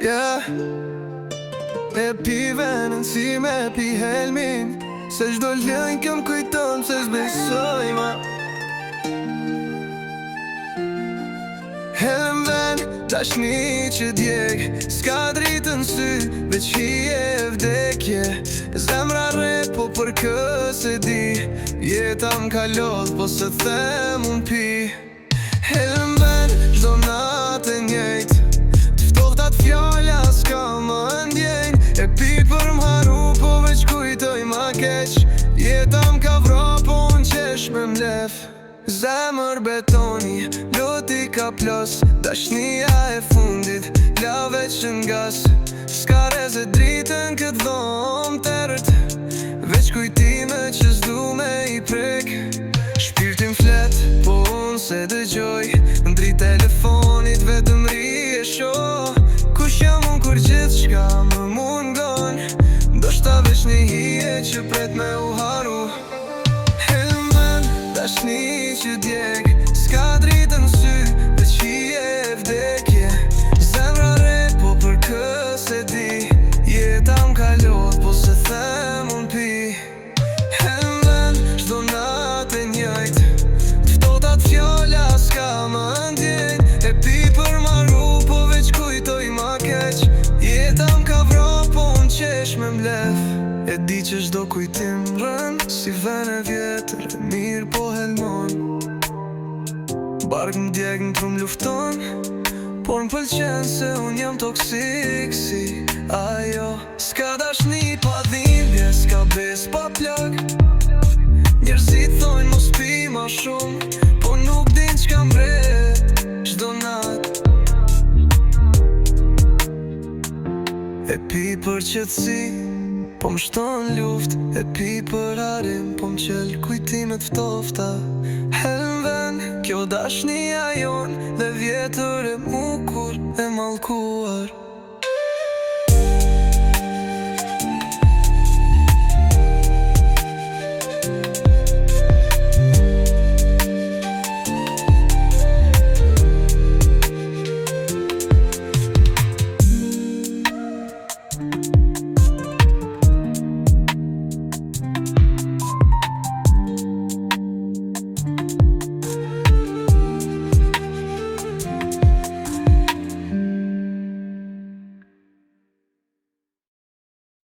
Yeah. E pi venën si me pi helmin, se çdo lënj këm kujton se s'besoj ma. Helm ven, tashni që djeg, s'ka dritën sy, veç hije e vdekje. Zemra re, po për këse di, jeta m'kalot, po se them unë pi. Helm ven, çdo natë e njejt, t'ftohtat fjalla s'ka më ndjenj. E pi për m'haru, po veç kujtoj ma keq, jeta m'ka vro, po unë qesh me mlef. Zemër betoni, loti ka plos, dashnia e fundit, la veç n'gas. S'ka reze dritën këtë dhom tërët, veç kujtime që s'du me i prek. Shpirtin flet, po unë se dëgjoj, ndri telefonit vetëm ri e shoh. Kush jam unë kur gjithë shka më mungon, ndoshta veç një hije që pret me u haru. Dashni që djeg, s'ka dritën sy, veç hije e vdekje. Zemra re, po për këse di, jeta m'kalot, po se them unë pi. Helmen, çdo natë e njëjt, t'ftohtat fjolla s'ka më ndjenj. E pi për maru, po veç kujtoj ma keq, jeta m'ka vro, po unë qesh me mlef. E di që çdo kujtim rën, si ven e vjetër, e mirë po helmon. Bark m'djeg n'trum lufton, por m'pëlqen se unë jam toksik si ajo. S'ka dashni pa dhimbje, s'ka bes pa plak. Njerëzit thojnë mos pi ma shumë, po nuk din çka mbret çdo nat. E pi për qetësi, po m'shton luft, e pi për arim, po m'qel kujtimet ftofta. Helm kjo dashnia jon, dhe vjetër e mukur e mallkuar.